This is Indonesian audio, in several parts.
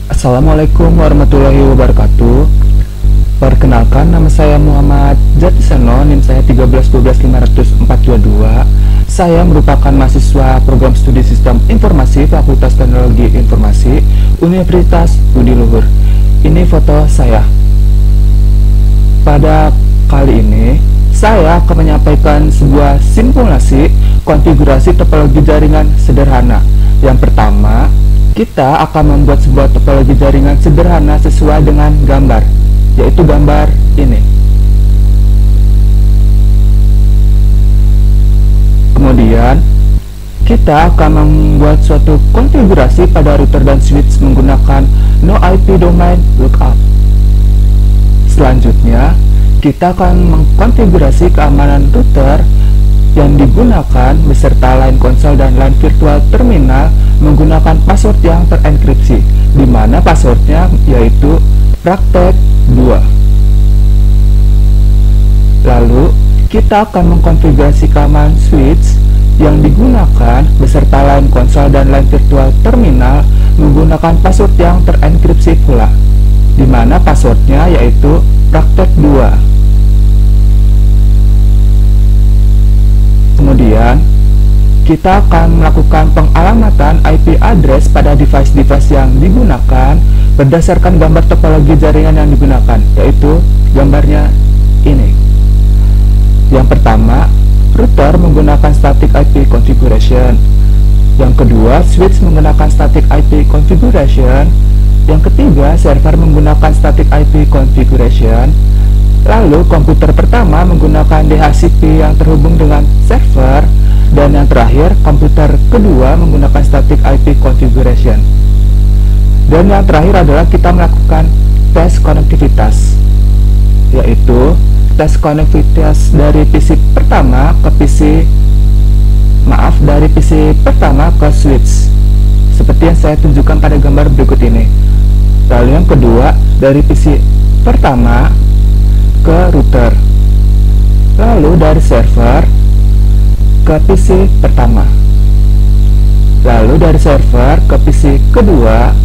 Assalamualaikum warahmatullahi wabarakatuh. Perkenalkan, nama saya Muhammad Jatiseno, NIM saya 1312542. Saya merupakan mahasiswa program studi Sistem Informasi Fakultas Teknologi Informasi Universitas Budi Luhur. Ini foto saya. Pada kali ini, saya akan menyampaikan sebuah simulasi konfigurasi topologi jaringan sederhana. Yang pertama, kita akan membuat sebuah topologi jaringan sederhana sesuai dengan gambar, yaitu gambar ini. Kemudian, kita akan membuat suatu konfigurasi pada router dan switch menggunakan no IP domain lookup. Selanjutnya, kita akan mengkonfigurasi keamanan router yang digunakan beserta line konsol dan line virtual terminal menggunakan password yang terenkripsi, di mana passwordnya yaitu praktek 2. Lalu, kita akan mengkonfigurasi keamanan switch yang digunakan beserta line konsol dan line virtual terminal menggunakan password yang terenkripsi pula, di mana passwordnya yaitu praktek 2. Kemudian, kita akan melakukan pengalamatan IP address pada device-device yang digunakan berdasarkan gambar topologi jaringan yang digunakan, yaitu gambarnya ini. Yang pertama, router menggunakan static IP configuration. Yang kedua, switch menggunakan static IP configuration. Yang ketiga, server menggunakan static IP configuration. Lalu, komputer pertama menggunakan DHCP yang terhubung dengan server. Dan yang terakhir, komputer kedua menggunakan static IP configuration. Dan yang terakhir adalah kita melakukan tes konektivitas, yaitu tes konektivitas dari PC pertama ke dari PC pertama ke switch, seperti yang saya tunjukkan pada gambar berikut ini. Lalu yang kedua, dari PC pertama ke router, lalu dari server ke PC pertama, lalu dari server ke PC kedua,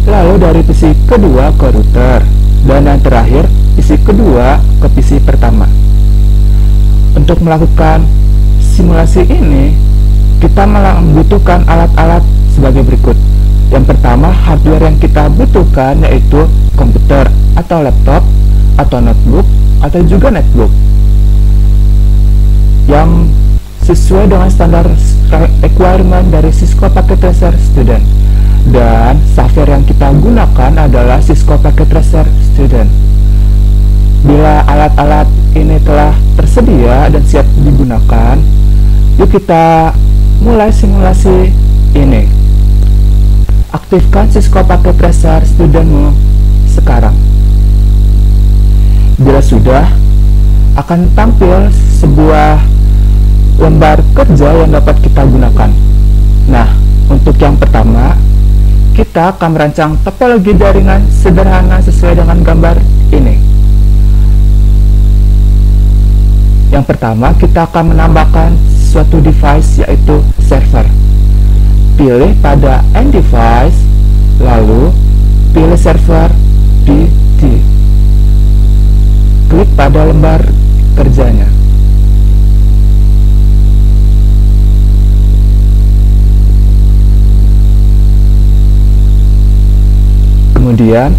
lalu dari PC kedua ke router, dan yang terakhir PC kedua ke PC pertama. Untuk melakukan simulasi ini, kita membutuhkan alat-alat sebagai berikut. Yang pertama, hardware yang kita butuhkan yaitu komputer atau laptop atau notebook atau juga netbook yang sesuai dengan standar requirement dari Cisco Packet Tracer Student. Dan software yang kita gunakan adalah Cisco Packet Tracer Student. Bila alat-alat ini telah tersedia dan siap digunakan, yuk kita mulai simulasi ini. Aktifkan Cisco Packet Tracer Studentmu sekarang. Bila sudah, akan tampil sebuah lembar kerja yang dapat kita gunakan. Nah, untuk yang pertama, kita akan merancang topologi jaringan sederhana sesuai dengan gambar ini. Yang pertama, kita akan menambahkan suatu device yaitu server. Pilih pada end device, lalu pilih server di D. Klik pada lembar kerjanya. Kemudian,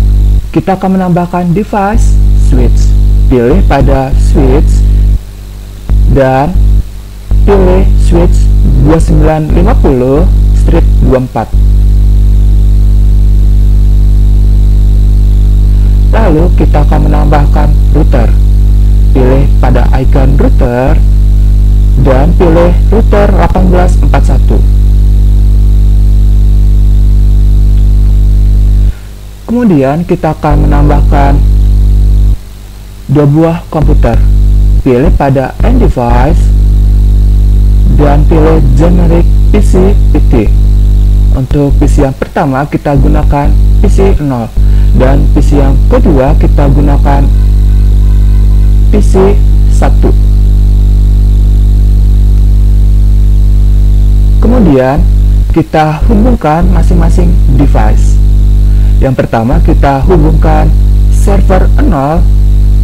kita akan menambahkan device switch. Pilih pada switch dan pilih switch 2950/24. Lalu, kita akan menambahkan router. Pilih pada icon router dan pilih router 1841. Kemudian kita akan menambahkan dua buah komputer. Pilih pada end device dan pilih generic PC PT. Untuk PC yang pertama kita gunakan PC 0 dan PC yang kedua kita gunakan PC 1. Kemudian kita hubungkan masing-masing device. Yang pertama, kita hubungkan server 0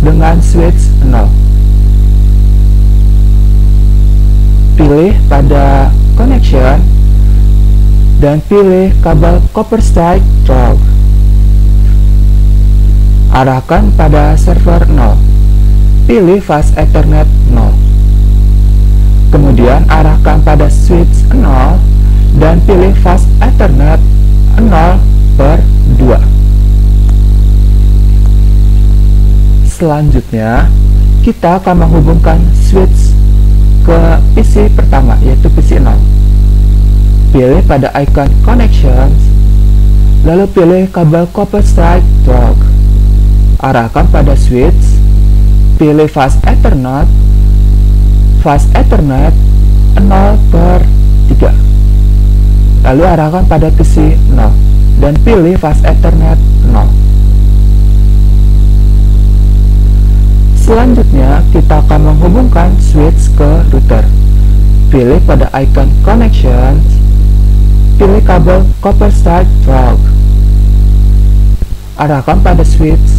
dengan switch 0. Pilih pada connection dan pilih kabel copper strike route. Arahkan pada server 0. Pilih fast Ethernet 0. Kemudian arahkan pada switch 0 dan pilih fast Ethernet 0/2. Selanjutnya, kita akan menghubungkan switch ke PC pertama, yaitu PC 0. Pilih pada icon connections, lalu pilih kabel copper strike route. Arahkan pada switch, pilih fast Ethernet 0/3. Lalu arahkan pada PC 0 dan pilih fast Ethernet 0. Selanjutnya, kita akan menghubungkan switch ke router. Pilih pada icon connections, pilih kabel copper strike route. Arahkan pada switch,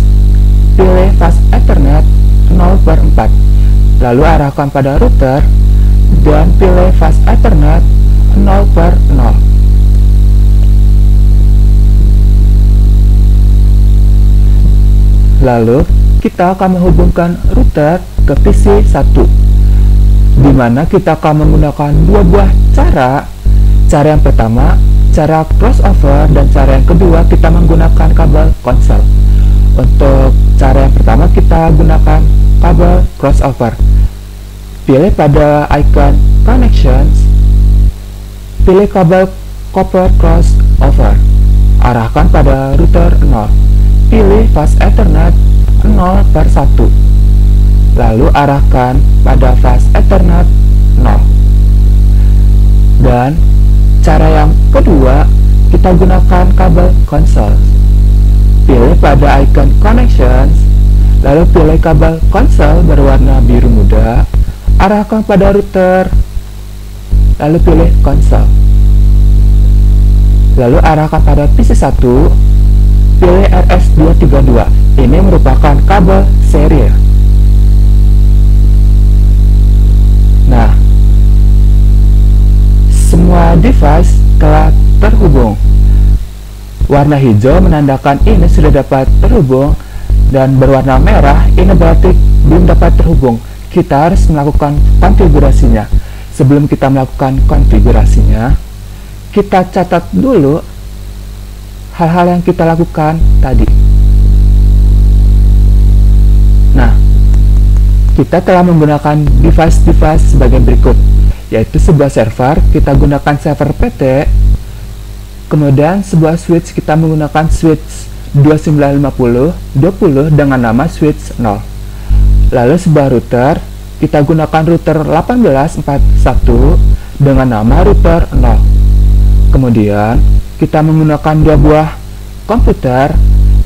pilih fast Ethernet 0/4. Lalu arahkan pada router dan pilih fast Ethernet 0/0. Lalu kita akan menghubungkan router ke PC 1, di mana kita akan menggunakan dua buah cara. Cara yang pertama, cara crossover, dan cara yang kedua kita menggunakan kabel konsol. Untuk cara yang pertama, kita gunakan kabel crossover. Pilih pada icon connections, pilih kabel copper crossover. Arahkan pada router 0. Pilih fast Ethernet 0/1. Lalu arahkan pada fast Ethernet 0. Dan cara yang kedua, kita gunakan kabel konsol. Pilih pada icon connections, lalu pilih kabel konsol berwarna biru muda, arahkan pada router, lalu pilih konsol. Lalu arahkan pada PC 1, pilih RS232. Ini merupakan kabel serial. Nah, semua device telah terhubung. Warna hijau menandakan ini sudah dapat terhubung, dan berwarna merah ini berarti belum dapat terhubung. Kita harus melakukan konfigurasinya. Sebelum kita melakukan konfigurasinya, kita catat dulu hal-hal yang kita lakukan tadi. Nah, kita telah menggunakan device-device sebagai berikut, yaitu sebuah server, kita gunakan server PT, kemudian sebuah switch, kita menggunakan switch 2950/20 dengan nama switch 0. Lalu sebuah router, kita gunakan router 1841 dengan nama router 0. Kemudian kita menggunakan dua buah komputer,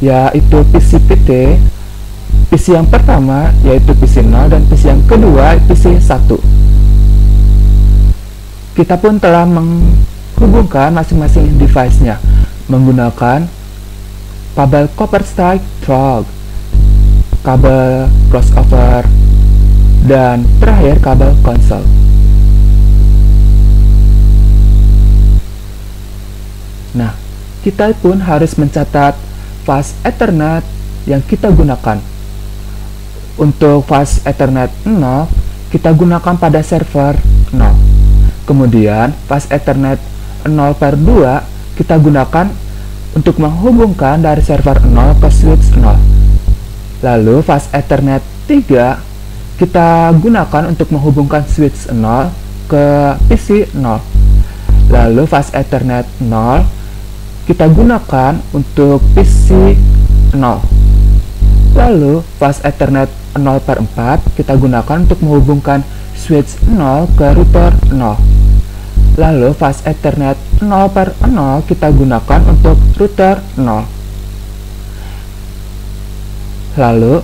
yaitu PC PT. PC yang pertama yaitu PC 0 dan PC yang kedua PC 1. Kita pun telah menghubungkan masing-masing device-nya menggunakan kabel copper strike route, kabel crossover, dan terakhir kabel konsol. Nah, kita pun harus mencatat fast Ethernet yang kita gunakan. Untuk fast Ethernet 0, kita gunakan pada server 0. Kemudian fast Ethernet 0/2 kita gunakan untuk menghubungkan dari server 0 ke switch 0. Lalu fast Ethernet 3 kita gunakan untuk menghubungkan switch 0 ke PC 0. Lalu fast Ethernet 0 kita gunakan untuk PC 0. Lalu fast Ethernet 0/4 kita gunakan untuk menghubungkan switch 0 ke router 0. Lalu fast Ethernet 0/0 kita gunakan untuk router 0. Lalu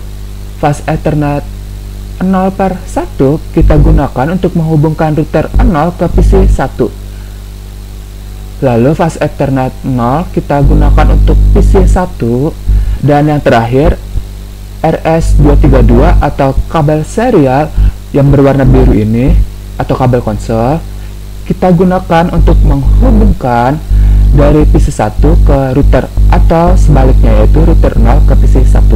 fast Ethernet 0/1 kita gunakan untuk menghubungkan router 0 ke PC 1. Lalu fast Ethernet 0 kita gunakan untuk PC 1, dan yang terakhir RS232 atau kabel serial yang berwarna biru ini atau kabel konsol kita gunakan untuk menghubungkan dari PC 1 ke router atau sebaliknya, yaitu router 0 ke PC 1.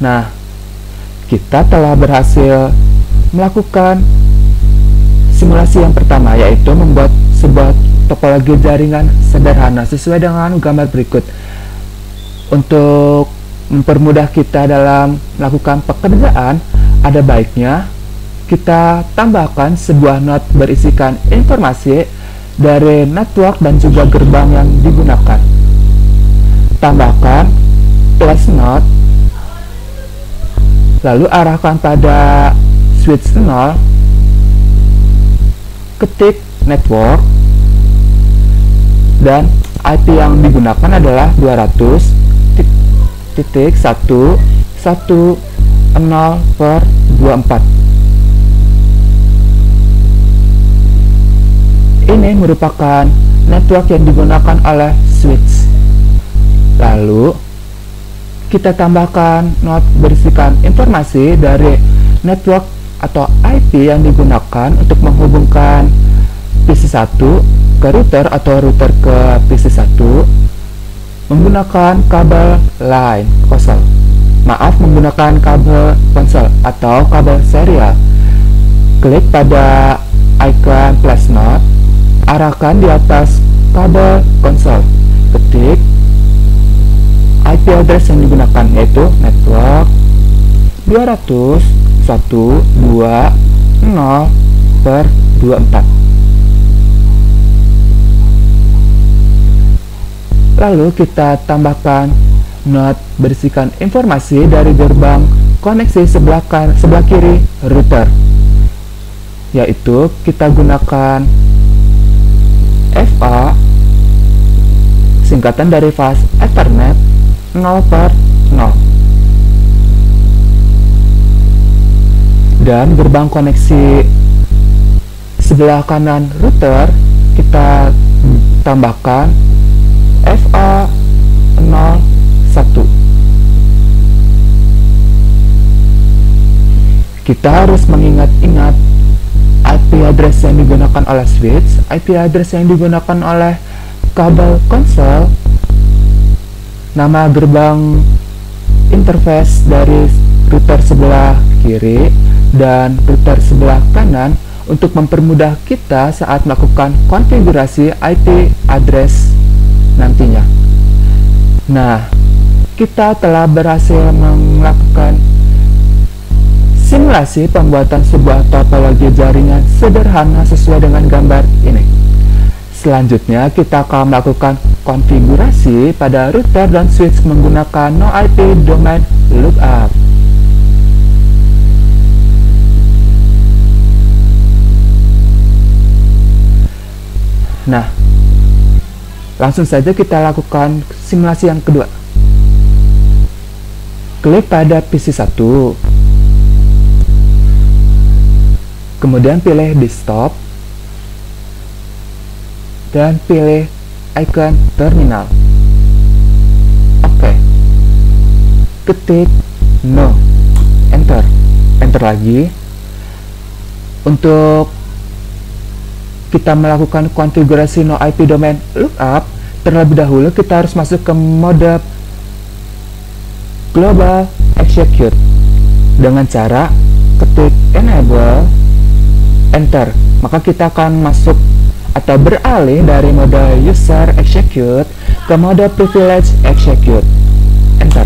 Nah, kita telah berhasil melakukan simulasi yang pertama, yaitu membuat sebuah topologi jaringan sederhana sesuai dengan gambar berikut. Untuk mempermudah kita dalam melakukan pekerjaan, ada baiknya kita tambahkan sebuah not berisikan informasi dari network dan juga gerbang yang digunakan. Tambahkan plus not, lalu arahkan pada switch 0, ketik network, dan IP yang digunakan adalah 200.110/24. Ini merupakan network yang digunakan oleh switch. Lalu kita tambahkan not berisikan informasi dari network atau IP yang digunakan untuk menghubungkan PC 1 ke router atau router ke PC 1 menggunakan kabel line konsol. Menggunakan kabel konsol atau kabel serial. Klik pada icon plus not, arahkan di atas kabel konsol, ketik IP address yang digunakan, yaitu network 200.120/24. Lalu kita tambahkan not berisikan informasi dari gerbang koneksi sebelah kiri router, yaitu kita gunakan FA, singkatan dari fast Ethernet 0/0. Dan gerbang koneksi sebelah kanan router kita tambahkan FA01. Kita harus mengingat-ingat IP address yang digunakan oleh switch, IP address yang digunakan oleh kabel konsol, nama gerbang interface dari router sebelah kiri dan router sebelah kanan untuk mempermudah kita saat melakukan konfigurasi IP address nantinya. Nah, kita telah berhasil melakukan simulasi pembuatan sebuah topologi jaringan sederhana sesuai dengan gambar ini. Selanjutnya, kita akan melakukan konfigurasi pada router dan switch menggunakan no IP domain lookup. Nah, langsung saja kita lakukan simulasi yang kedua. Klik pada PC 1, kemudian pilih desktop, dan pilih icon terminal. Oke. Ketik no, enter lagi. Untuk kita melakukan konfigurasi no IP domain lookup, terlebih dahulu kita harus masuk ke mode global execute dengan cara ketik enable, enter. Maka kita akan masuk atau beralih dari mode user execute ke mode privilege execute, enter.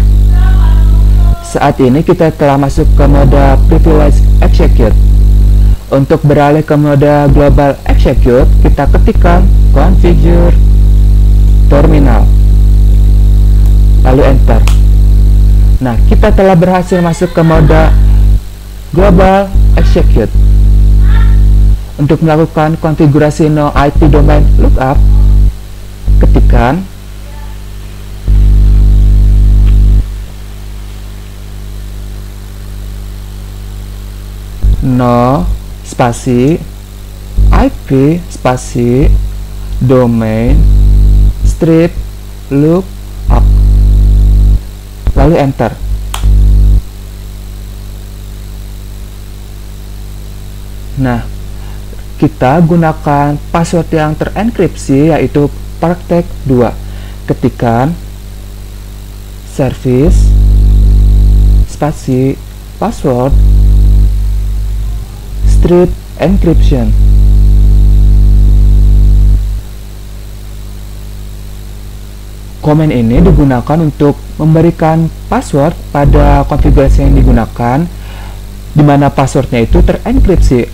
Saat ini kita telah masuk ke mode privilege execute. Untuk beralih ke mode global execute, kita ketikkan configure terminal, lalu enter. Nah, kita telah berhasil masuk ke mode global execute. Untuk melakukan konfigurasi no IP domain lookup, ketikkan no spasi IP spasi domain strip lookup, lalu enter. Nah, kita gunakan password yang terenkripsi yaitu praktek 2. Ketikkan service spasi password strip encryption. Komen ini digunakan untuk memberikan password pada konfigurasi yang digunakan, di mana passwordnya itu terenkripsi,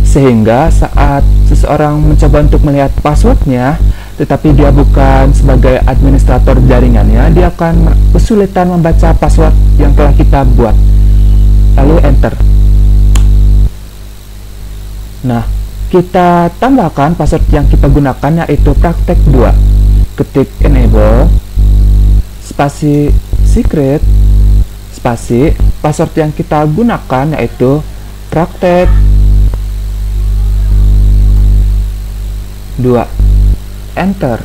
sehingga saat seseorang mencoba untuk melihat passwordnya, tetapi dia bukan sebagai administrator jaringannya, dia akan kesulitan membaca password yang telah kita buat. Lalu enter. Nah, kita tambahkan password yang kita gunakan yaitu praktek 2. Ketik enable spasi secret spasi password yang kita gunakan yaitu praktek 2, enter.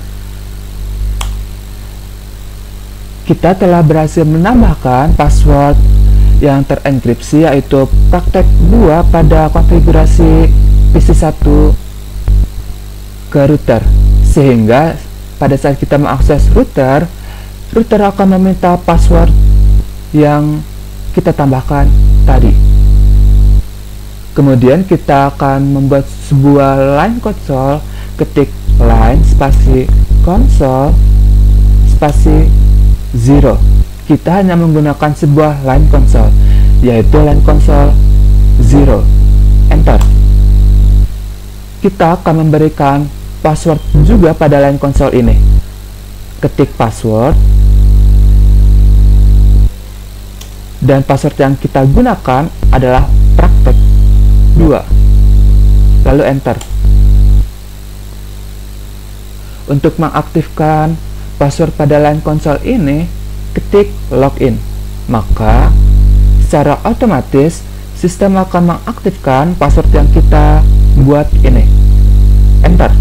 Kita telah berhasil menambahkan password yang terenkripsi yaitu praktek 2 pada konfigurasi PC1 ke router, sehingga pada saat kita mengakses router akan meminta password yang kita tambahkan tadi. Kemudian kita akan membuat sebuah line console. Ketik line spasi console spasi 0. Kita hanya menggunakan sebuah line console, yaitu line console 0, enter. Kita akan memberikan password juga pada line console ini. Ketik password, dan password yang kita gunakan adalah praktek 2, lalu enter. Untuk mengaktifkan password pada line console ini, ketik login, maka secara otomatis sistem akan mengaktifkan password yang kita buat ini. Enter.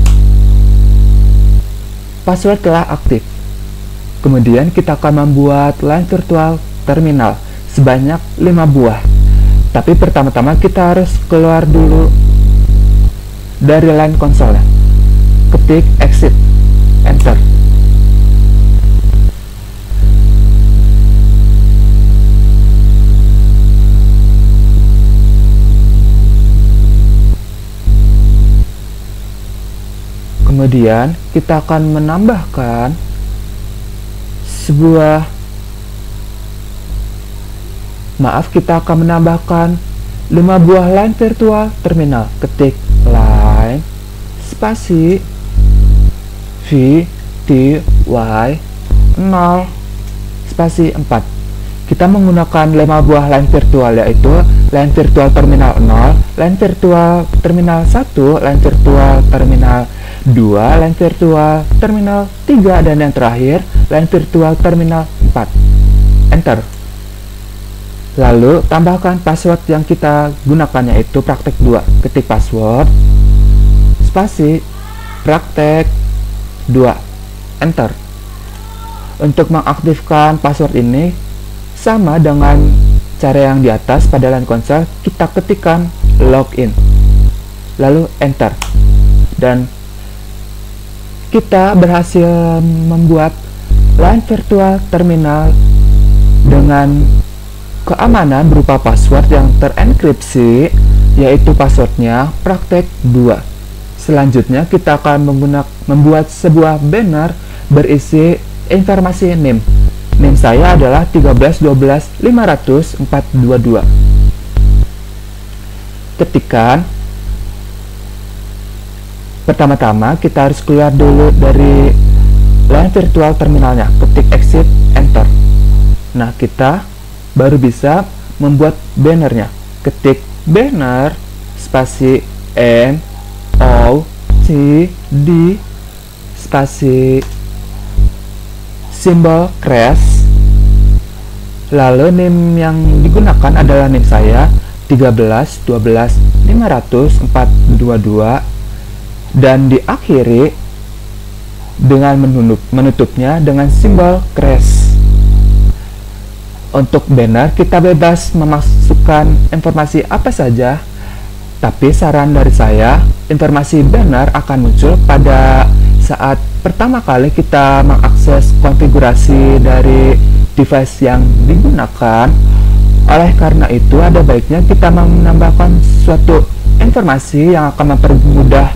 Password telah aktif. Kemudian kita akan membuat line virtual terminal sebanyak 5 buah. Tapi pertama-tama kita harus keluar dulu dari line console. Ketik exit, enter. Kemudian kita akan menambahkan kita akan menambahkan 5 buah line virtual terminal. Ketik line spasi VTY 0 spasi 4. Kita menggunakan 5 buah line virtual, yaitu line virtual terminal 0, line virtual terminal 1, line virtual terminal 2, line virtual terminal 3, dan yang terakhir line virtual terminal 4. Enter. Lalu tambahkan password yang kita gunakan, yaitu praktek 2. Ketik password spasi praktek 2, enter. Untuk mengaktifkan password ini sama dengan cara yang di atas pada line console, kita ketikkan login, lalu enter, dan kita berhasil membuat line virtual terminal dengan keamanan berupa password yang terenkripsi, yaitu passwordnya praktek 2. Selanjutnya kita akan membuat sebuah banner berisi informasi NIM. NIM saya adalah 1312500422. Ketikkan. Pertama-tama kita harus keluar dulu dari line virtual terminalnya. Ketik exit, enter. Nah, kita baru bisa membuat bannernya. Ketik banner spasi N O C D spasi simbol crash, lalu NIM yang digunakan adalah NIM saya 1312500422. dan diakhiri dengan menutupnya dengan simbol crash. Untuk banner, kita bebas memasukkan informasi apa saja, tapi saran dari saya, informasi banner akan muncul pada saat pertama kali kita mengakses konfigurasi dari device yang digunakan. Oleh karena itu, ada baiknya kita menambahkan suatu informasi yang akan mempermudah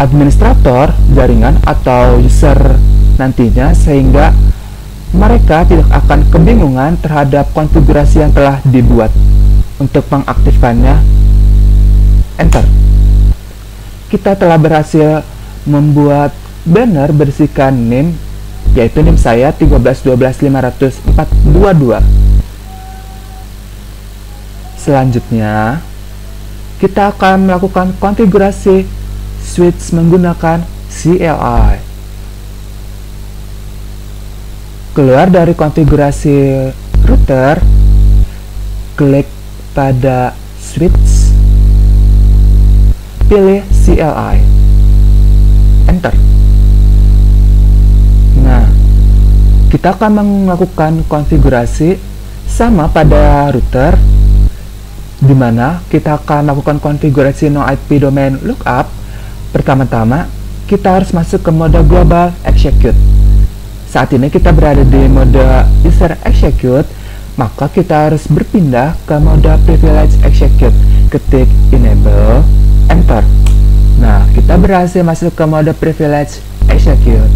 administrator jaringan atau user nantinya, sehingga mereka tidak akan kebingungan terhadap konfigurasi yang telah dibuat. Untuk mengaktifkannya, enter. Kita telah berhasil membuat banner berisikan NIM, yaitu NIM saya 131250422. Selanjutnya, kita akan melakukan konfigurasi switch menggunakan CLI. Keluar dari konfigurasi router, klik pada switch, pilih CLI, enter. Nah, kita akan melakukan konfigurasi sama pada router, di mana kita akan melakukan konfigurasi no IP domain lookup. Pertama-tama, kita harus masuk ke mode global execute. Saat ini kita berada di mode user execute, maka kita harus berpindah ke mode privilege execute. Ketik enable, enter. Nah, kita berhasil masuk ke mode privilege execute.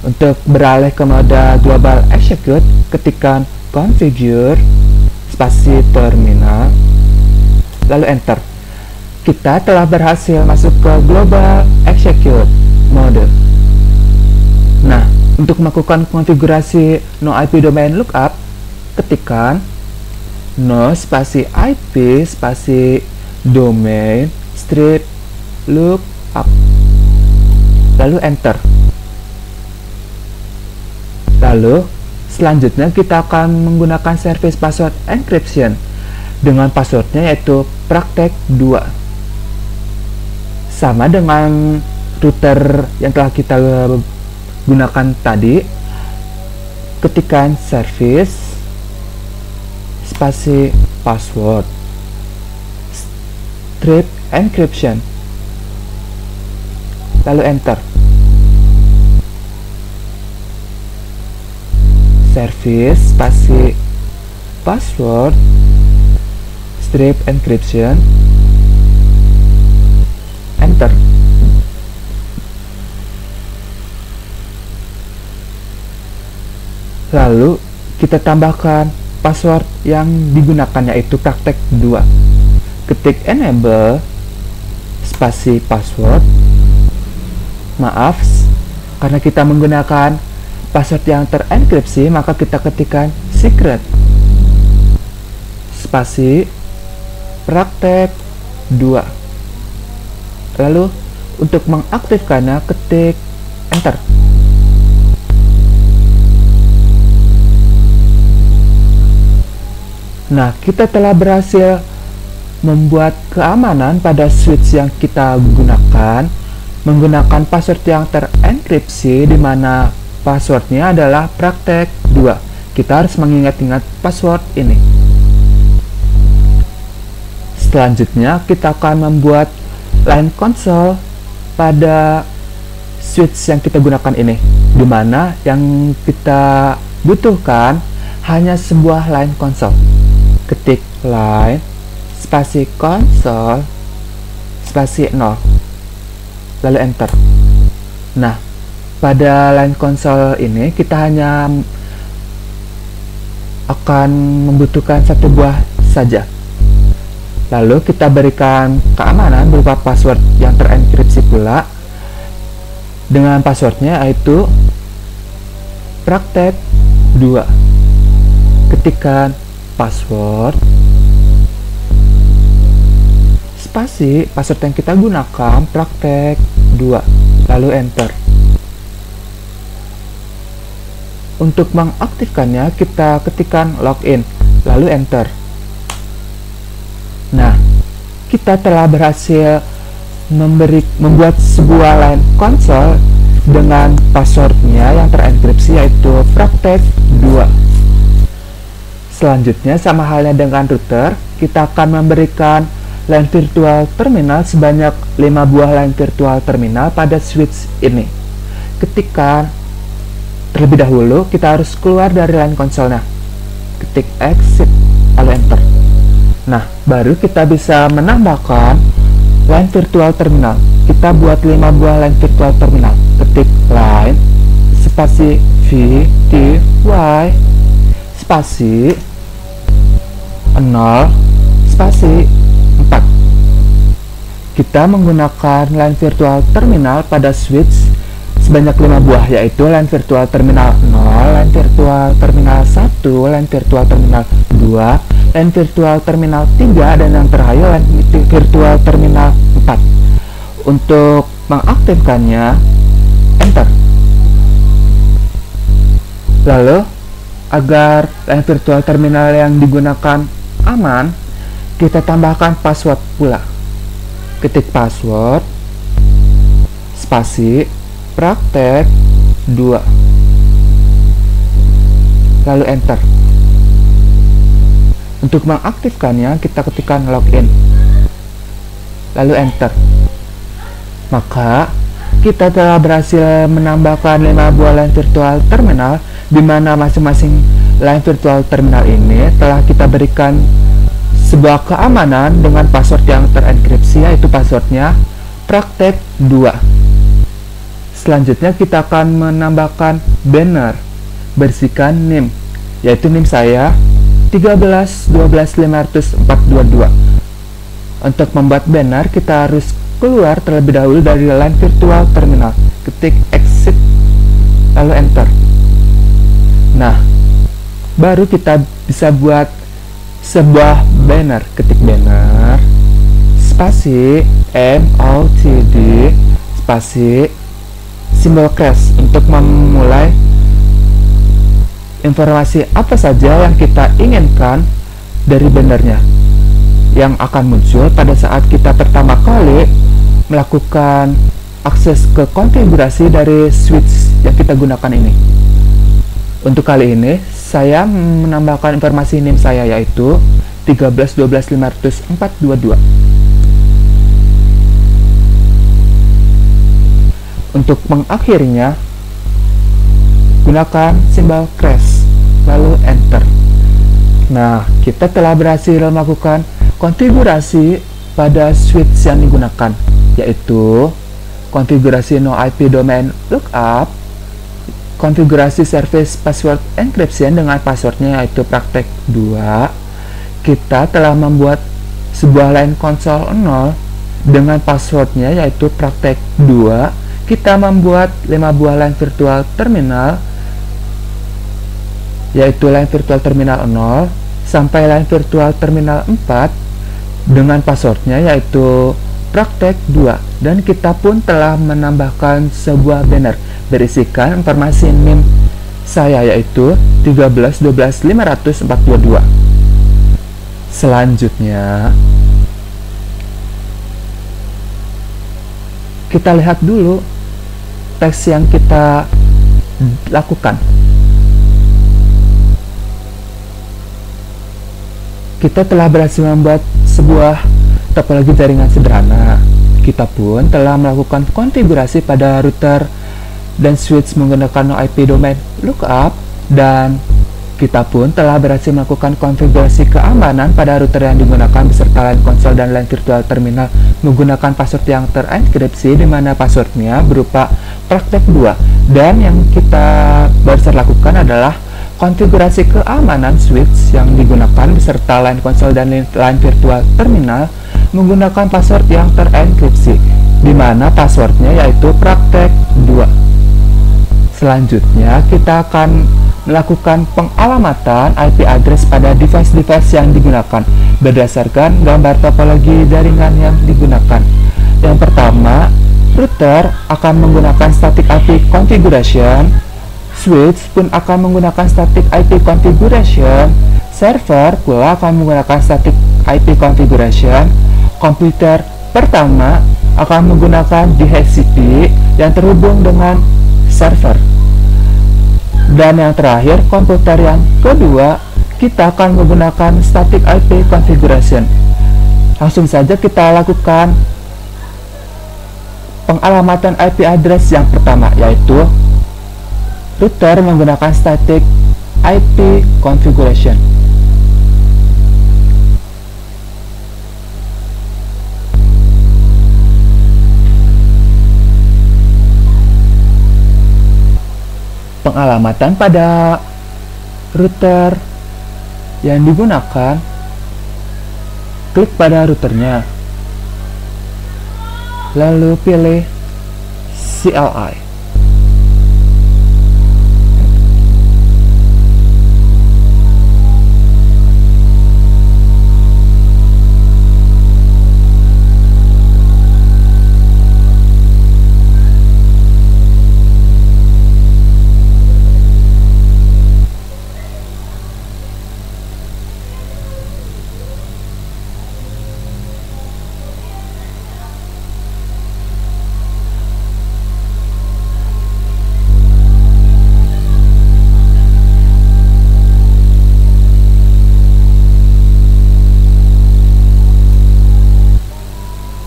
Untuk beralih ke mode global execute, ketikkan configure spasi terminal, lalu enter. Kita telah berhasil masuk ke global execute mode. Nah, untuk melakukan konfigurasi no IP domain lookup, ketikkan no spasi IP spasi domain strip lookup, lalu enter. Lalu selanjutnya kita akan menggunakan service password encryption dengan passwordnya yaitu praktek 2, sama dengan router yang telah kita gunakan tadi. Ketikkan service spasi password strip encryption, lalu enter. Service spasi password strip encryption, enter. Lalu kita tambahkan password yang digunakan, yaitu praktek 2. Ketik enable spasi password. Maaf, karena kita menggunakan password yang terenkripsi, maka kita ketikkan secret spasi praktek 2. Lalu untuk mengaktifkannya, ketik enter. Nah, kita telah berhasil membuat keamanan pada switch yang kita gunakan menggunakan password yang terenkripsi, di mana passwordnya adalah praktek 2. Kita harus mengingat-ingat password ini. Selanjutnya, kita akan membuat line console pada switch yang kita gunakan ini, di mana yang kita butuhkan hanya sebuah line console. Ketik line spasi console spasi 0, lalu enter. Nah, pada line console ini kita hanya akan membutuhkan satu buah saja. Lalu kita berikan keamanan berupa password yang terenkripsi pula, dengan passwordnya yaitu praktek 2. Ketikkan password spasi password yang kita gunakan praktek 2, lalu enter. Untuk mengaktifkannya, kita ketikkan login, lalu enter. Nah, kita telah berhasil membuat sebuah LAN konsol dengan passwordnya yang terenkripsi, yaitu praktek 2. Selanjutnya, sama halnya dengan router, kita akan memberikan LAN virtual terminal sebanyak 5 buah LAN virtual terminal pada switch ini. Ketika terlebih dahulu, kita harus keluar dari LAN konsolnya. Ketik exit, lalu enter. Nah, baru kita bisa menambahkan LAN virtual terminal. Kita buat 5 buah LAN virtual terminal. Ketik line, spasi v, t, y, spasi 0, spasi 4. Kita menggunakan LAN virtual terminal pada switch sebanyak 5 buah, yaitu LAN virtual terminal 0, LAN virtual terminal 1, LAN virtual terminal 2, LAN virtual terminal 3, dan yang terakhir LAN virtual terminal 4. Untuk mengaktifkannya, enter. Lalu, agar LAN virtual terminal yang digunakan aman, kita tambahkan password pula. Ketik password, spasi, praktek 2, lalu enter. Untuk mengaktifkannya, kita ketikkan login, lalu enter. Maka kita telah berhasil menambahkan 5 buah LAN virtual terminal, di mana masing-masing LAN virtual terminal ini telah kita berikan sebuah keamanan dengan password yang terenkripsi, yaitu passwordnya praktek 2. Selanjutnya, kita akan menambahkan banner berisikan NIM, yaitu NIM saya 13.12.504.22. Untuk membuat banner, kita harus keluar terlebih dahulu dari LAN virtual terminal. Ketik exit, lalu enter. Nah, baru kita bisa buat sebuah banner. Ketik banner, spasi MOTD, spasi simbol crash untuk memulai informasi apa saja yang kita inginkan dari bannernya, yang akan muncul pada saat kita pertama kali melakukan akses ke konfigurasi dari switch yang kita gunakan ini. Untuk kali ini, saya menambahkan informasi NIM saya, yaitu 13.12.504.22. Untuk mengakhirinya, gunakan simbol crash, lalu enter. Nah, kita telah berhasil melakukan konfigurasi pada switch yang digunakan, yaitu konfigurasi no IP domain lookup, konfigurasi service password encryption dengan passwordnya yaitu praktek 2. Kita telah membuat sebuah LAN konsol 0 dengan passwordnya yaitu praktek 2. Kita membuat 5 buah LAN virtual terminal, yaitu LAN virtual terminal 0 sampai LAN virtual terminal 4 dengan passwordnya yaitu praktek 2. Dan kita pun telah menambahkan sebuah banner berisikan informasi NIM saya, yaitu 13.12.504.22. Selanjutnya, kita lihat dulu teks yang kita lakukan. Kita telah berhasil membuat sebuah topologi jaringan sederhana. Kita pun telah melakukan konfigurasi pada router dan switch menggunakan no IP domain lookup, dan kita pun telah berhasil melakukan konfigurasi keamanan pada router yang digunakan beserta LAN konsol dan LAN virtual terminal menggunakan password yang terenkripsi, di mana passwordnya berupa praktek 2. Dan yang kita baru lakukan adalah konfigurasi keamanan switch yang digunakan beserta LAN konsol dan LAN virtual terminal menggunakan password yang terenkripsi, di mana passwordnya yaitu praktek 2. Selanjutnya, kita akan melakukan pengalamatan IP address pada device-device yang digunakan berdasarkan gambar topologi jaringan yang digunakan. Yang pertama, router akan menggunakan static IP configuration, switch pun akan menggunakan static IP configuration, server pula akan menggunakan static IP configuration, Komputer pertama akan menggunakan DHCP yang terhubung dengan server. Dan yang terakhir, komputer yang kedua, kita akan menggunakan static IP configuration. Langsung saja kita lakukan pengalamatan IP address yang pertama, yaitu router menggunakan static IP configuration. Pengalamatan pada router yang digunakan, klik pada routernya, lalu pilih CLI.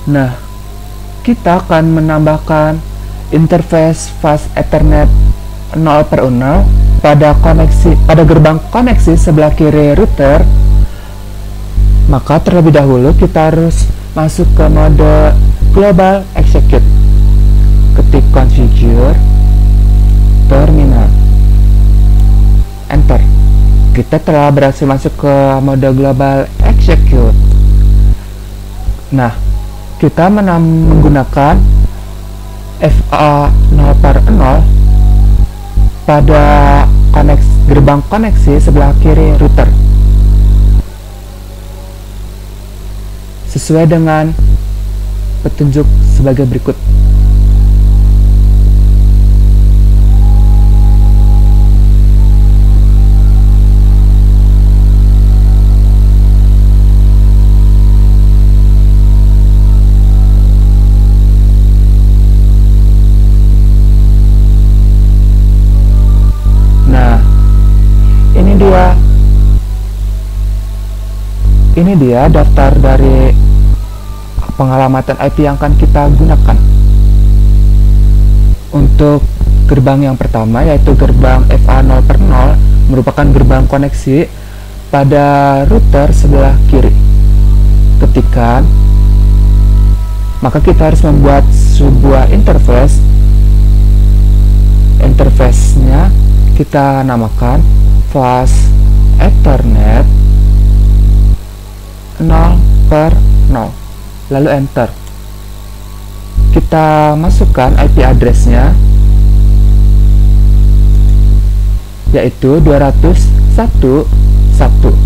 Nah, kita akan menambahkan interface fast Ethernet 0/0 pada gerbang koneksi sebelah kiri router. Maka terlebih dahulu kita harus masuk ke mode Global Execute. Ketik configure terminal, enter. Kita telah berhasil masuk ke mode Global Execute. Nah, kita menggunakan FA 0/0 pada gerbang koneksi sebelah kiri router, sesuai dengan petunjuk sebagai berikut. Ini dia daftar dari pengalamatan IP yang akan kita gunakan. Untuk gerbang yang pertama, yaitu gerbang FA 0/0, merupakan gerbang koneksi pada router sebelah kiri. Ketikkan, maka kita harus membuat sebuah interface. Interface-nya kita namakan fast Ethernet 0/0, lalu enter. Kita masukkan IP address-nya, yaitu 201.1.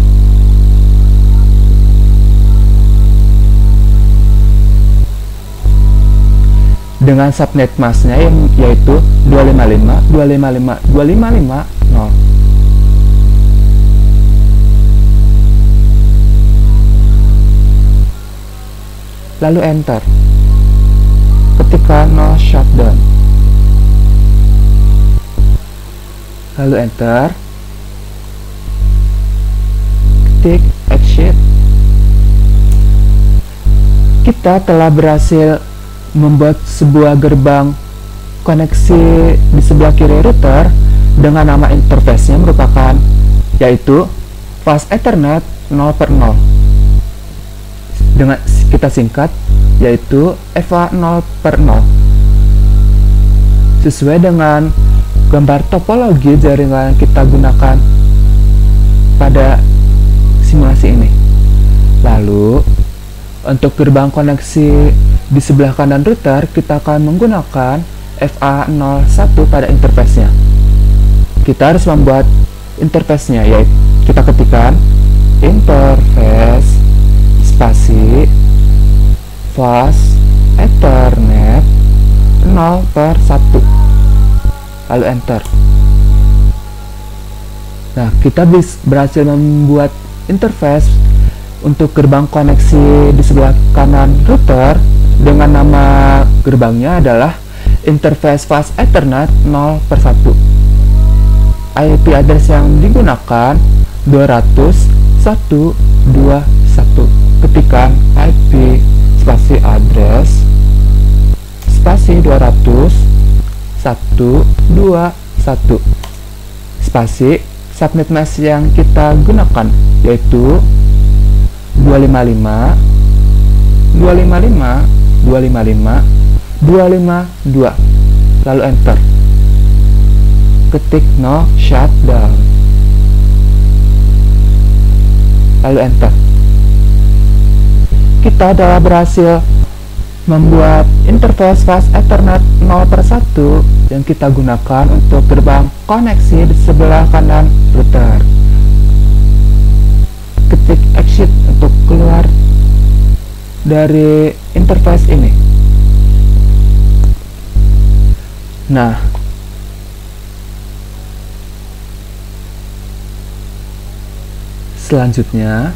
Dengan subnet mask-nya yaitu 255.255.255.0. Lalu enter. Ketika no shutdown, lalu enter. Ketik exit. Kita telah berhasil membuat sebuah gerbang koneksi di sebelah kiri router dengan nama interface-nya merupakan yaitu fast Ethernet 0/0. Dengan kita singkat yaitu FA 0/0, sesuai dengan gambar topologi jaringan yang kita gunakan pada simulasi ini. Lalu untuk gerbang koneksi di sebelah kanan router, kita akan menggunakan FA 01 pada interface-nya. Kita harus membuat interface-nya, yaitu kita ketikkan interface spasi fast Ethernet 0/1, lalu enter. Nah, kita berhasil membuat interface Untuk gerbang koneksi di sebelah kanan router dengan nama gerbangnya adalah interface fast Ethernet 0/1. IP address yang digunakan 200.121. Ketikkan IP spasi address spasi 200.121 spasi subnet mask yang kita gunakan, yaitu 255.255.255.252, lalu enter. Ketik no shutdown, lalu enter. Kita telah berhasil membuat interface fast Ethernet 0/1 yang kita gunakan untuk gerbang koneksi di sebelah kanan router. Ketik exit untuk keluar dari interface ini. Nah, selanjutnya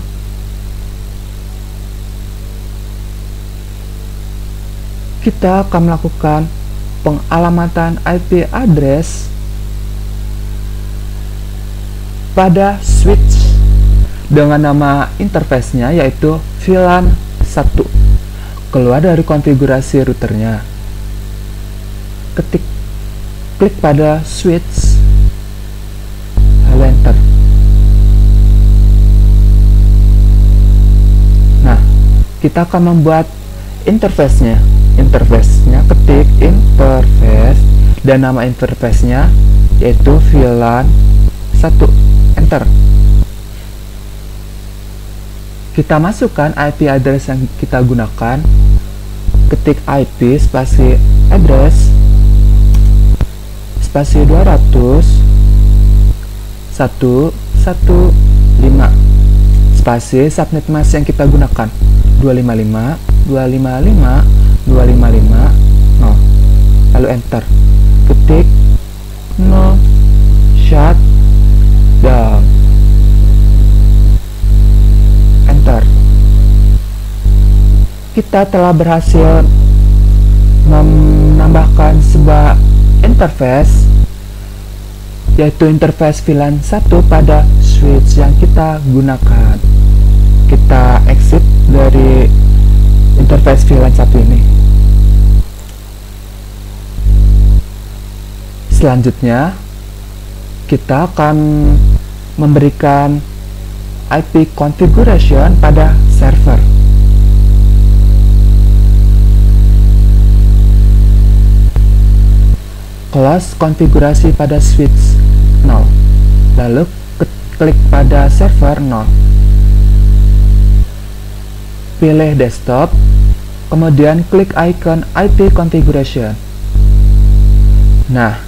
kita akan melakukan pengalamatan IP address pada switch dengan nama interface-nya yaitu VLAN 1. Keluar dari konfigurasi routernya, klik pada switch, lalu enter. Nah, kita akan membuat interface-nya. Ketik interface dan nama interface-nya yaitu VLAN 1, enter. Kita masukkan IP address yang kita gunakan, ketik IP spasi address spasi 200.115 spasi subnet mask yang kita gunakan 255.255.255.0, lalu enter. Ketik no shutdown, enter. Kita telah berhasil menambahkan sebuah interface, yaitu interface VLAN 1 pada switch yang kita gunakan. Kita exit dari interface VLAN 1 ini. Selanjutnya, kita akan memberikan IP configuration pada server. Close konfigurasi pada switch 0, lalu klik pada server 0. Pilih desktop, kemudian klik icon IP configuration. Nah,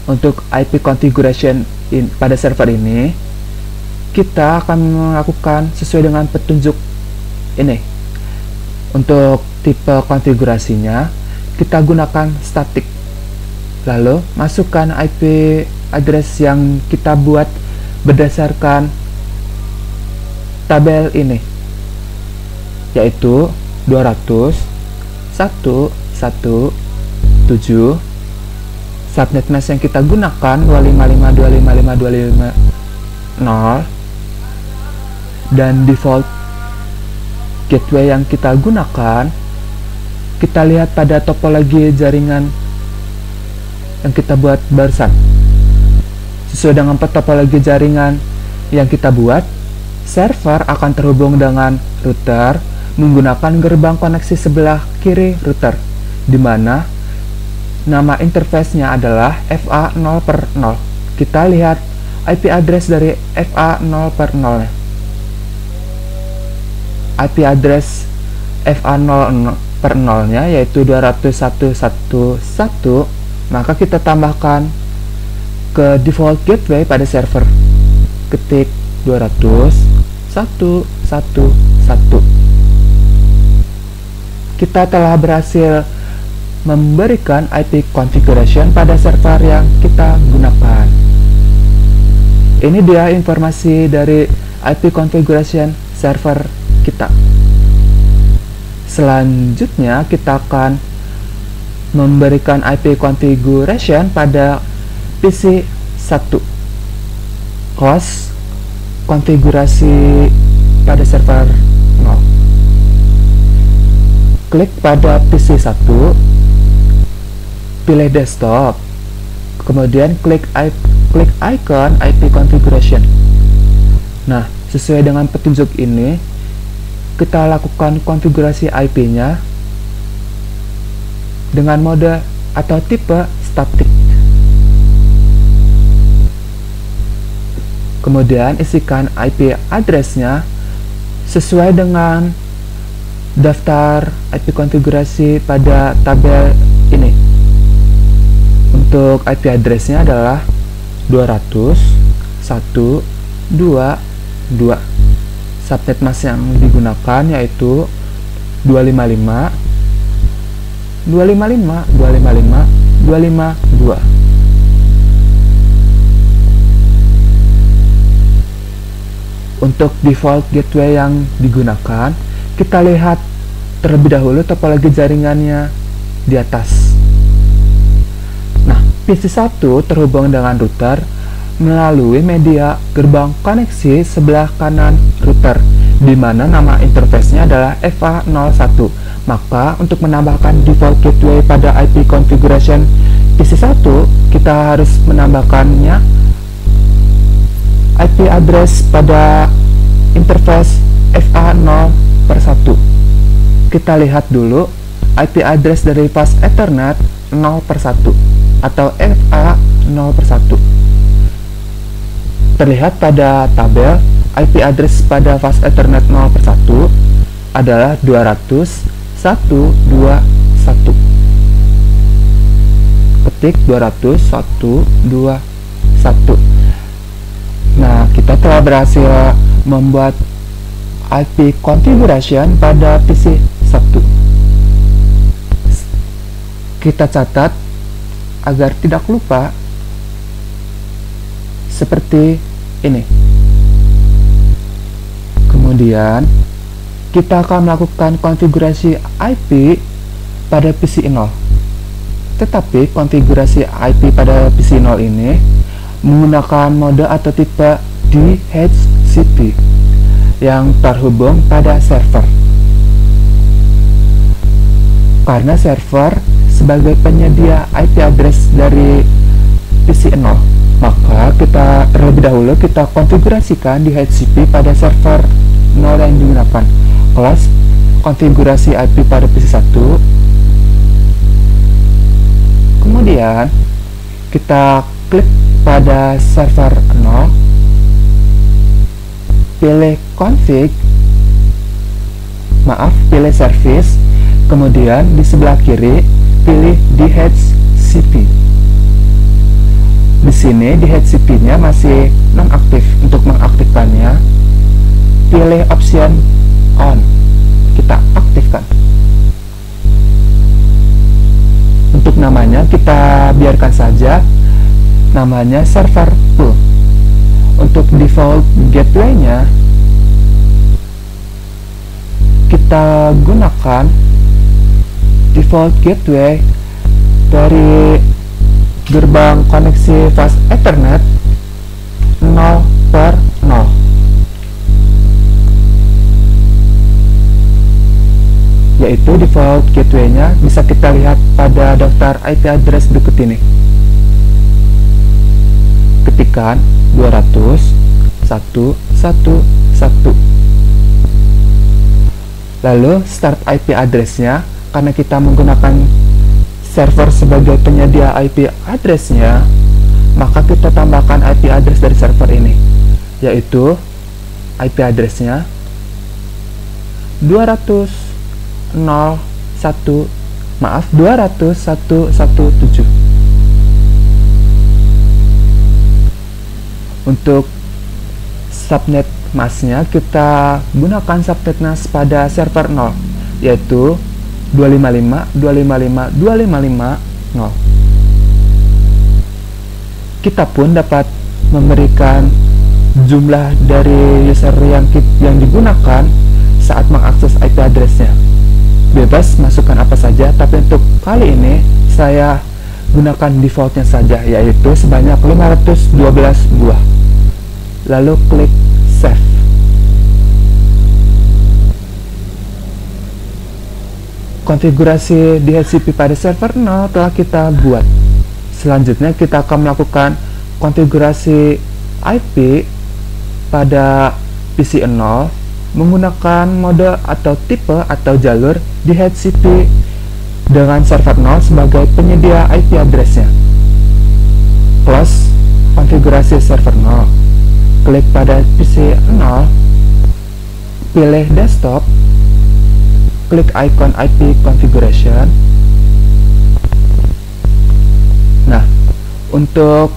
untuk IP configuration pada server ini, kita akan melakukan sesuai dengan petunjuk ini. Untuk tipe konfigurasinya, kita gunakan static. Lalu, masukkan IP address yang kita buat berdasarkan tabel ini, yaitu 200.117. Subnet mask yang kita gunakan 255.255.255.0, dan default gateway yang kita gunakan, kita lihat pada topologi jaringan yang kita buat barusan. Sesuai dengan topologi jaringan yang kita buat, server akan terhubung dengan router menggunakan gerbang koneksi sebelah kiri router, di mana nama interface-nya adalah FA0/0. Kita lihat IP address dari FA0/0-nya. IP address FA0/0-nya yaitu 200.111, maka kita tambahkan ke default gateway pada server. Ketik 200.111. Kita telah berhasil memberikan IP configuration pada server yang kita gunakan. Ini dia informasi dari IP configuration server kita. Selanjutnya kita akan memberikan IP configuration pada PC 1. Close konfigurasi pada server 0. Klik pada PC 1, pilih desktop, kemudian klik icon IP configuration. Nah, sesuai dengan petunjuk ini, kita lakukan konfigurasi IP-nya dengan mode atau tipe static. Kemudian isikan IP address-nya sesuai dengan daftar IP konfigurasi pada tabel ini. Untuk IP address-nya adalah 200.122. Subnet mask yang digunakan yaitu 255.255.255.252. Untuk default gateway yang digunakan, kita lihat terlebih dahulu topologi jaringannya di atas. Nah, PC 1 terhubung dengan router melalui media gerbang koneksi sebelah kanan router, di mana nama interface-nya adalah FA01. Maka untuk menambahkan default gateway pada IP configuration PC 1, kita harus menambahkannya IP address pada interface FA0/1. Kita lihat dulu IP address dari fast Ethernet 0/1 atau FA0/1. Terlihat pada tabel IP address pada fast Ethernet 0/1 adalah 200.121. Ketik 200.121. Nah, kita telah berhasil membuat IP configuration pada PC 1. Kita catat agar tidak lupa seperti ini. Kemudian kita akan melakukan konfigurasi IP pada PC 0. Tetapi konfigurasi IP pada PC 0 ini menggunakan mode atau tipe DHCP yang terhubung pada server. Karena server sebagai penyedia IP address dari PC 0, maka kita terlebih dahulu kita konfigurasikan DHCP pada server 0 yang digunakan. Kelas konfigurasi IP pada PC 1. Kemudian kita klik pada server 0, pilih config, pilih service, kemudian di sebelah kiri pilih DHCP. Di sini DHCP-nya masih non-aktif. Untuk mengaktifkannya, pilih option on, kita aktifkan. Untuk namanya kita biarkan saja namanya server pool. Untuk default gateway-nya kita gunakan default gateway dari gerbang koneksi fast Ethernet 0/0. Yaitu default gateway-nya bisa kita lihat pada daftar IP address berikut ini. Ketikan 200.111. Lalu start IP address-nya, karena kita menggunakan server sebagai penyedia IP address-nya, maka kita tambahkan IP address dari server ini, yaitu IP address-nya 200.117. Untuk subnet masknya kita gunakan subnet mask pada server 0, yaitu 255.255.255.0. Kita pun dapat memberikan jumlah dari user yang digunakan saat mengakses IP address-nya. Bebas masukkan apa saja, tapi untuk kali ini saya gunakan defaultnya saja, yaitu sebanyak 512 buah. Lalu klik save. Konfigurasi DHCP pada server 0 telah kita buat. Selanjutnya kita akan melakukan konfigurasi IP pada PC 0 menggunakan mode atau tipe atau jalur DHCP dengan server 0 sebagai penyedia IP address-nya. Close konfigurasi server 0. Klik pada PC 0, pilih desktop, klik icon IP configuration. Nah, untuk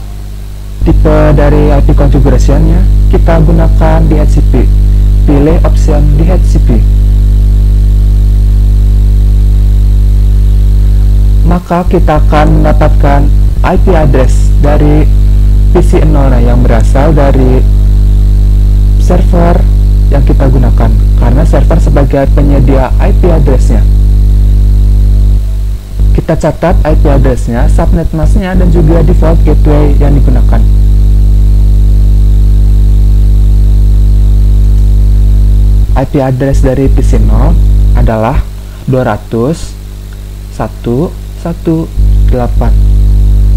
tipe dari IP configuration-nya kita gunakan DHCP. Pilih option DHCP. Maka kita akan mendapatkan IP address dari PC 0 yang berasal dari server yang kita gunakan, karena server sebagai penyedia IP address-nya. Kita catat IP address-nya, subnet mask-nya, dan juga default gateway yang digunakan. IP address dari PC 0 adalah 200.1.1.8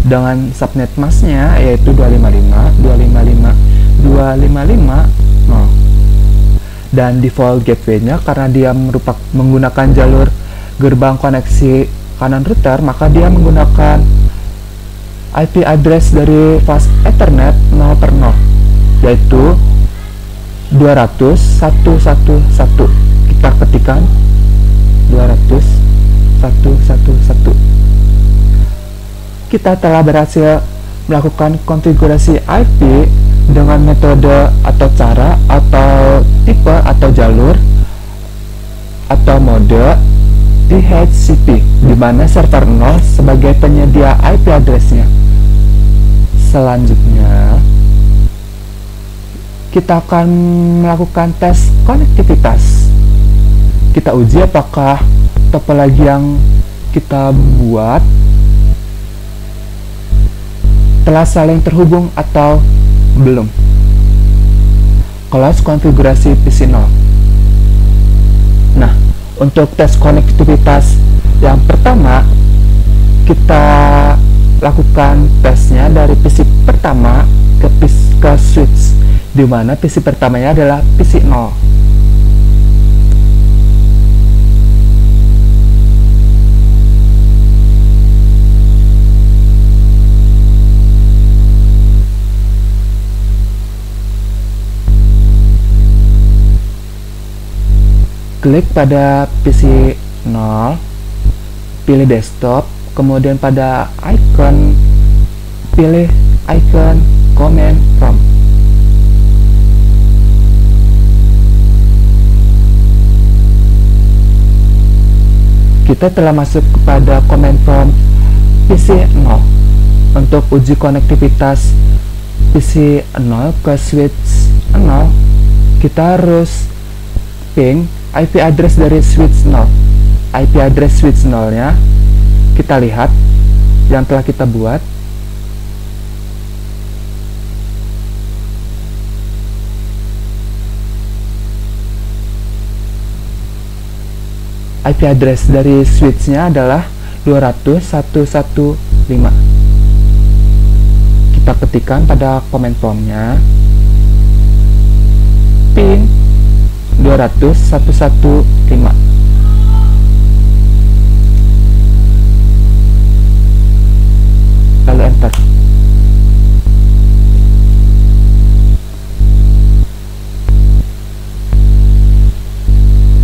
dengan subnet mask-nya yaitu 255.255.255.0. Dan default gateway-nya karena dia menggunakan jalur gerbang koneksi kanan router, maka dia menggunakan IP address dari fast Ethernet 0/0, yaitu 200.1.1.1. Kita ketikkan 200.1.1.1. Kita telah berhasil melakukan konfigurasi IP dengan metode atau cara atau tipe atau jalur atau mode DHCP, di mana server 0 sebagai penyedia IP address-nya. Selanjutnya kita akan melakukan tes konektivitas. Kita uji apakah topologi yang kita buat telah saling terhubung atau belum. Close konfigurasi PC 0. Nah, untuk tes konektivitas yang pertama, kita lakukan tesnya dari PC pertama ke switch, di mana PC pertamanya adalah PC 0. Klik pada PC 0, pilih desktop, kemudian pada icon pilih icon command prompt. Kita telah masuk kepada command prompt PC 0. Untuk uji konektivitas PC 0 ke switch 0, kita harus ping IP address dari switch 0. IP address switch 0 nya kita lihat yang telah kita buat. IP address dari switch nya adalah 200.1.1.5. Kita ketikkan pada command prompt nya ping 200.1.1.5. Lalu enter.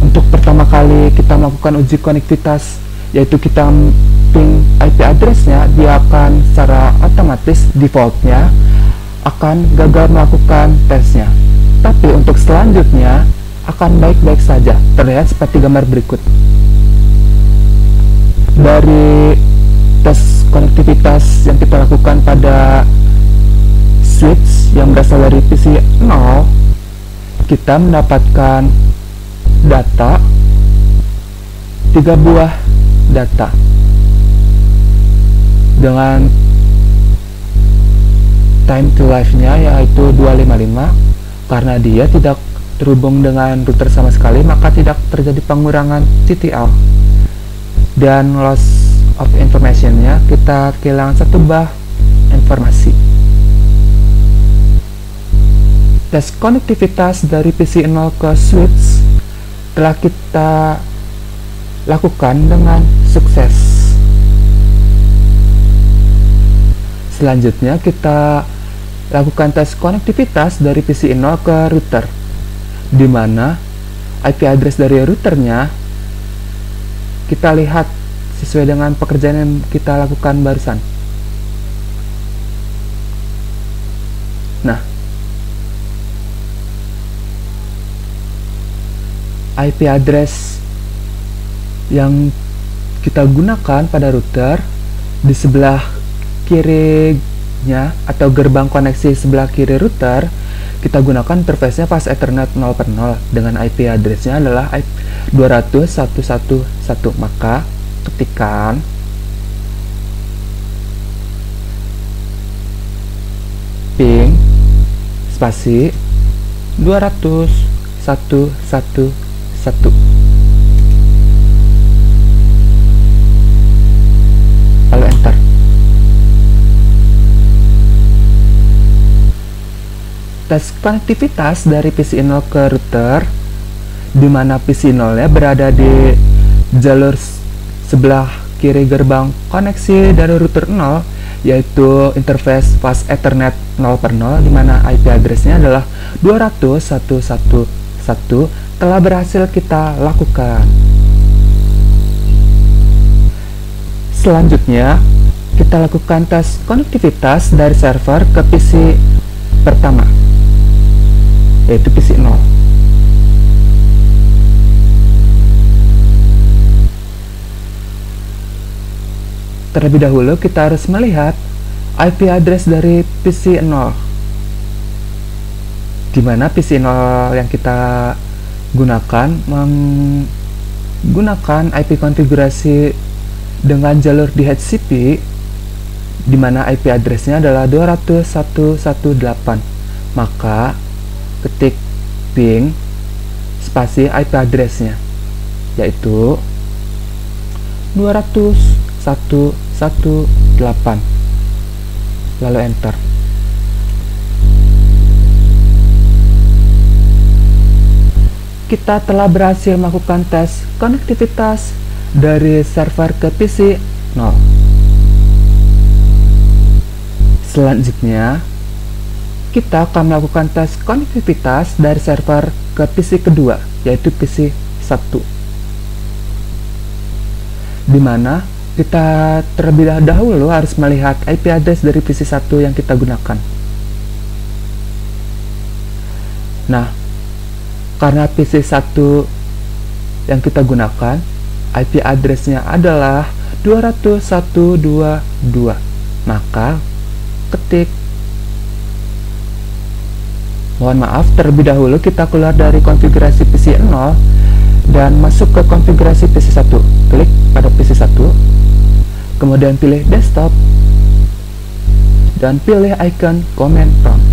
Untuk pertama kali kita melakukan uji konektivitas, yaitu kita ping IP address-nya, dia akan secara otomatis defaultnya akan gagal melakukan tesnya. Tapi untuk selanjutnya akan baik-baik saja, terlihat seperti gambar berikut. Dari tes konektivitas yang kita lakukan pada switch yang berasal dari PC 0, kita mendapatkan data, 3 buah data dengan time to life-nya yaitu 255. Karena dia tidak terhubung dengan router sama sekali, maka tidak terjadi pengurangan TTL. Dan loss of information-nya, kita kehilangan 1 bah informasi. Tes konektivitas dari PC 0 ke switch telah kita lakukan dengan sukses. Selanjutnya kita lakukan tes konektivitas dari PC 0 ke router, di mana IP address dari routernya kita lihat sesuai dengan pekerjaan yang kita lakukan barusan. Nah, IP address yang kita gunakan pada router di sebelah kirinya atau gerbang koneksi sebelah kiri router, kita gunakan interface-nya fast Ethernet 0/0 dengan IP address-nya adalah 200.111. Maka ketikkan ping spasi 200.111, lalu enter. Tes konektivitas dari PC 0 ke router, di mana PC 0-nya berada di jalur sebelah kiri gerbang koneksi dari router 0, yaitu interface fast Ethernet 0/0, di mana IP address-nya adalah 200.111, telah berhasil kita lakukan. Selanjutnya, kita lakukan tes konektivitas dari server ke PC pertama, yaitu PC 0. Terlebih dahulu kita harus melihat IP address dari PC 0, di mana PC 0 yang kita gunakan menggunakan IP konfigurasi dengan jalur DHCP, di mana IP address-nya adalah 200.118. Maka ketik ping spasi IP address-nya, yaitu 200.118, lalu enter. Kita telah berhasil melakukan tes konektivitas dari server ke PC 0. Selanjutnya, kita akan melakukan tes konektivitas dari server ke PC kedua, yaitu PC 1, di mana kita terlebih dahulu harus melihat IP address dari PC 1 yang kita gunakan. Nah, karena PC 1 yang kita gunakan IP address-nya adalah 200.122, maka ketik, mohon maaf, terlebih dahulu kita keluar dari konfigurasi PC 0 dan masuk ke konfigurasi PC 1. Klik pada PC 1, kemudian pilih desktop dan pilih icon command prompt.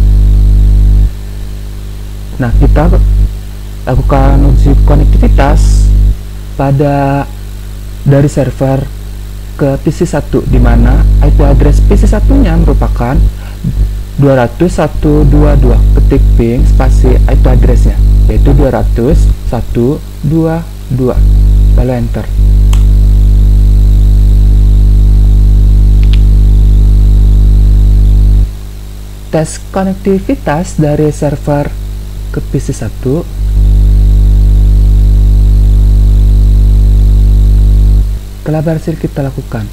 Nah, kita lakukan uji konektivitas dari server ke PC 1, di mana IP address PC 1-nya merupakan 200.122. Ketik ping spasi IP address-nya, yaitu 200.122, lalu enter. Tes konektivitas dari server ke PC 1 telah berhasil kita lakukan.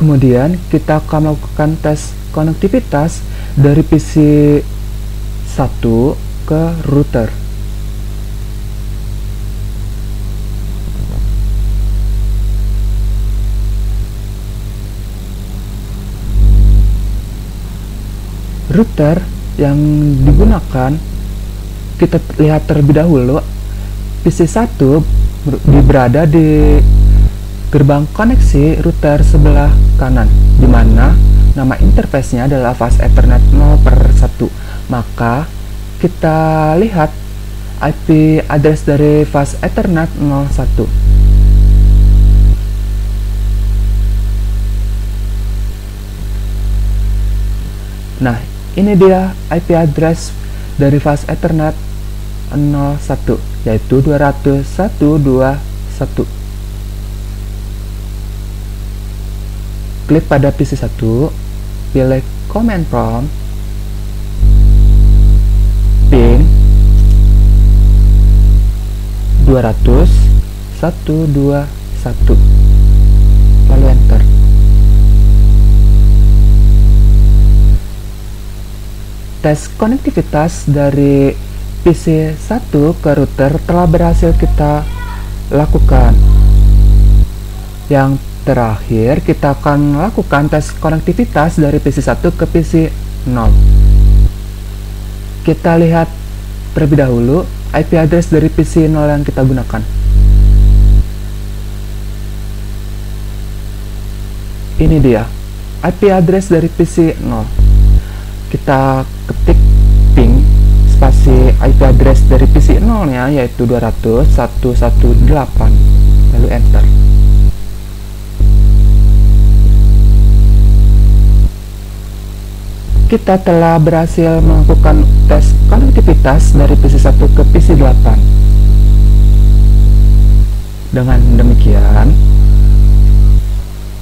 Kemudian kita akan melakukan tes konektivitas dari PC 1 ke router. Router yang digunakan kita lihat terlebih dahulu. PC 1 berada di gerbang koneksi router sebelah kanan, di mana nama interface-nya adalah fast Ethernet 0/1. Maka kita lihat IP address dari fast Ethernet 01. Nah, ini dia IP address dari fast Ethernet 01, yaitu 201.2.1. Klik pada PC 1, pilih command prompt, ping 201.2.1, lalu enter. Tes konektivitas dari PC 1 ke router telah berhasil kita lakukan. Yang terakhir, kita akan melakukan tes konektivitas dari PC 1 ke PC 0. Kita lihat terlebih dahulu IP address dari PC 0 yang kita gunakan. Ini dia IP address dari PC 0. Kita ketik ping spasi IP address dari PC 0 nya, yaitu 200.118, lalu enter. Kita telah berhasil melakukan tes konektivitas dari PC 1 ke PC 8. Dengan demikian,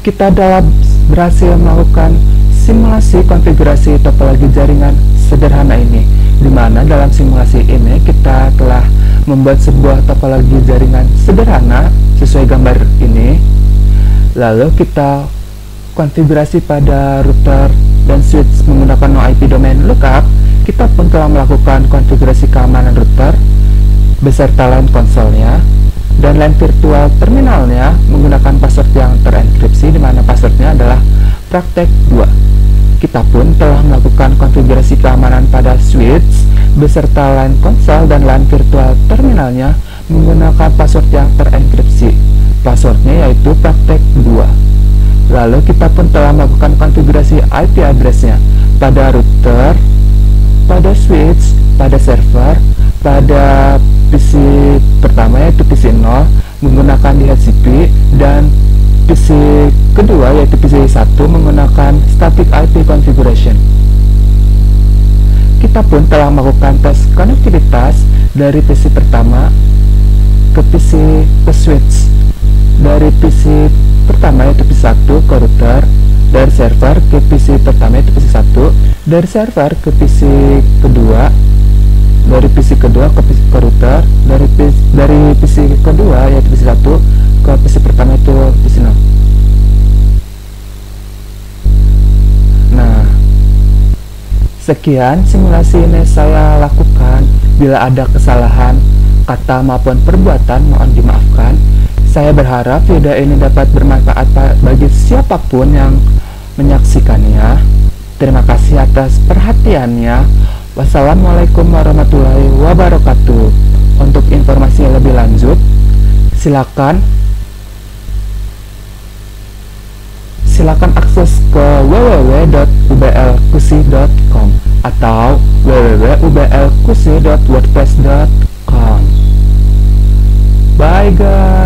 kita telah berhasil melakukan simulasi konfigurasi topologi jaringan sederhana ini, di mana dalam simulasi ini kita telah membuat sebuah topologi jaringan sederhana sesuai gambar ini. Lalu kita konfigurasi pada router dan switch menggunakan no IP domain lookup. Kita pun telah melakukan konfigurasi keamanan router beserta LAN konsolnya dan LAN virtual terminalnya menggunakan password yang terenkripsi, di mana passwordnya adalah praktek 2. Kita pun telah melakukan konfigurasi keamanan pada switch beserta LAN konsol dan LAN virtual terminalnya menggunakan password yang terenkripsi. Passwordnya yaitu praktek 2. Lalu kita pun telah melakukan konfigurasi IP address-nya pada router, pada switch, pada server, pada PC pertama yaitu PC 0 menggunakan DHCP, dan PC kedua yaitu PC 1 menggunakan static IP configuration. Kita pun telah melakukan tes konektivitas dari PC pertama ke switch, dari PC pertama yaitu PC 1 ke router, dari server ke PC pertama yaitu PC 1, dari server ke PC kedua, dari PC kedua ke router, dari PC kedua yaitu PC 1 ke PC pertama itu PC 0. Nah, sekian simulasi ini saya lakukan. Bila ada kesalahan kata maupun perbuatan, mohon dimaafkan. Saya berharap video ini dapat bermanfaat bagi siapapun yang menyaksikannya. Terima kasih atas perhatiannya. Wassalamualaikum warahmatullahi wabarakatuh. Untuk informasi lebih lanjut, silakan akses ke www.ublqsi.com atau www.ublqsi.wordpress.com. Bye guys.